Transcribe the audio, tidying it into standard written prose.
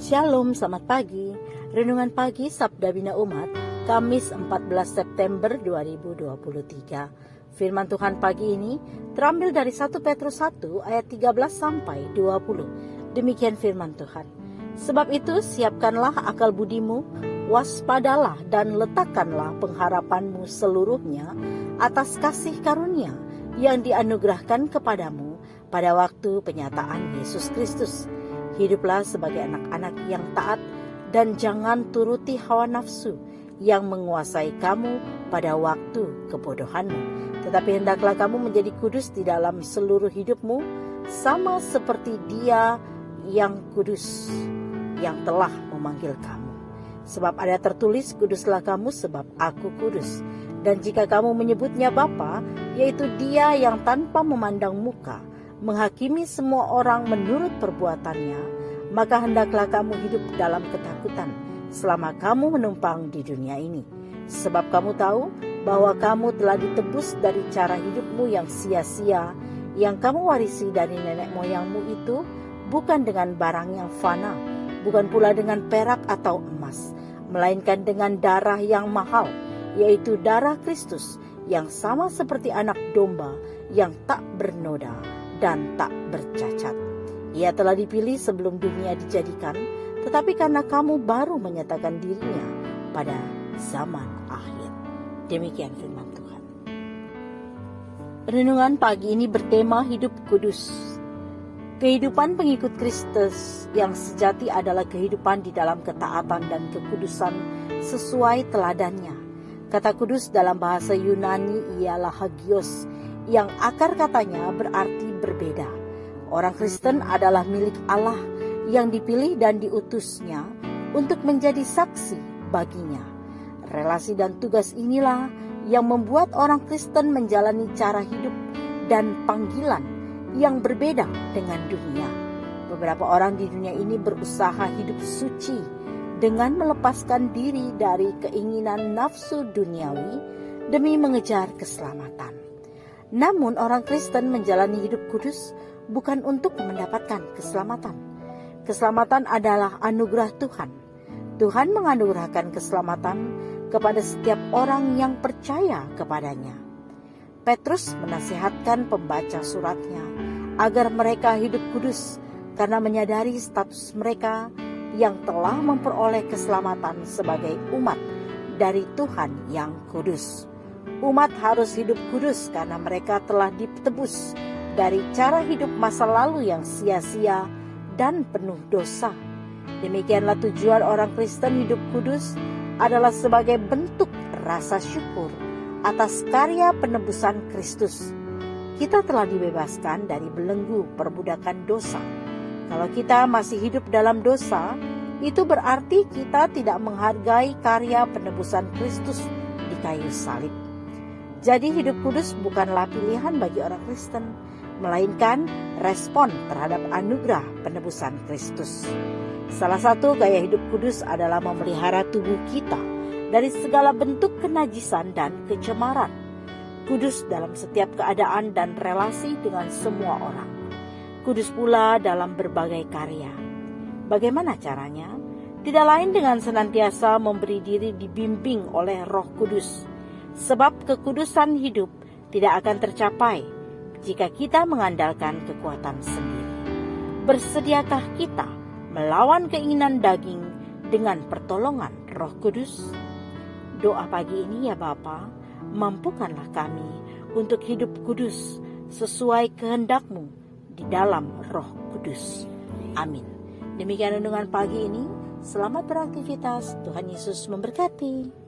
Shalom, selamat pagi. Renungan pagi Sabda Bina Umat, Kamis 14 September 2023. Firman Tuhan pagi ini terambil dari 1 Petrus 1 ayat 13 sampai 20. Demikian firman Tuhan. Sebab itu siapkanlah akal budimu, waspadalah dan letakkanlah pengharapanmu seluruhnya atas kasih karunia yang dianugerahkan kepadamu pada waktu penyataan Yesus Kristus. Hiduplah sebagai anak-anak yang taat dan jangan turuti hawa nafsu yang menguasai kamu pada waktu kebodohanmu. Tetapi hendaklah kamu menjadi kudus di dalam seluruh hidupmu, sama seperti Dia yang kudus yang telah memanggil kamu. Sebab ada tertulis, kuduslah kamu sebab aku kudus. Dan jika kamu menyebutnya Bapa, yaitu Dia yang tanpa memandang muka menghakimi semua orang menurut perbuatannya, maka hendaklah kamu hidup dalam ketakutan selama kamu menumpang di dunia ini. Sebab kamu tahu bahwa kamu telah ditebus dari cara hidupmu yang sia-sia, yang kamu warisi dari nenek moyangmu itu, bukan dengan barang yang fana, bukan pula dengan perak atau emas, melainkan dengan darah yang mahal, yaitu darah Kristus, yang sama seperti anak domba yang tak bernoda dan tak bercacat. Ia telah dipilih sebelum dunia dijadikan, tetapi karena kamu baru menyatakan dirinya pada zaman akhir. Demikian firman Tuhan. Renungan pagi ini bertema hidup kudus. Kehidupan pengikut Kristus yang sejati adalah kehidupan di dalam ketaatan dan kekudusan sesuai teladannya. Kata kudus dalam bahasa Yunani ialah hagios, yang akar katanya berarti berbeda. Orang Kristen adalah milik Allah yang dipilih dan diutusnya untuk menjadi saksi baginya. Relasi dan tugas inilah yang membuat orang Kristen menjalani cara hidup dan panggilan yang berbeda dengan dunia. Beberapa orang di dunia ini berusaha hidup suci dengan melepaskan diri dari keinginan nafsu duniawi demi mengejar keselamatan. Namun orang Kristen menjalani hidup kudus bukan untuk mendapatkan keselamatan. Keselamatan adalah anugerah Tuhan. Tuhan menganugerahkan keselamatan kepada setiap orang yang percaya kepadanya. Petrus menasihatkan pembaca suratnya agar mereka hidup kudus karena menyadari status mereka yang telah memperoleh keselamatan sebagai umat dari Tuhan yang kudus. Umat harus hidup kudus karena mereka telah ditebus dari cara hidup masa lalu yang sia-sia dan penuh dosa. Demikianlah tujuan orang Kristen hidup kudus adalah sebagai bentuk rasa syukur atas karya penebusan Kristus. Kita telah dibebaskan dari belenggu perbudakan dosa. Kalau kita masih hidup dalam dosa, itu berarti kita tidak menghargai karya penebusan Kristus di kayu salib. Jadi hidup kudus bukanlah pilihan bagi orang Kristen, melainkan respon terhadap anugerah penebusan Kristus. Salah satu gaya hidup kudus adalah memelihara tubuh kita dari segala bentuk kenajisan dan kecemaran. Kudus dalam setiap keadaan dan relasi dengan semua orang. Kudus pula dalam berbagai karya. Bagaimana caranya? Tidak lain dengan senantiasa memberi diri dibimbing oleh Roh Kudus. Sebab kekudusan hidup tidak akan tercapai jika kita mengandalkan kekuatan sendiri. Bersediakah kita melawan keinginan daging dengan pertolongan Roh Kudus? Doa pagi ini, ya Bapa, mampukanlah kami untuk hidup kudus sesuai kehendak-Mu di dalam Roh Kudus. Amin. Demikian renungan pagi ini. Selamat beraktivitas. Tuhan Yesus memberkati.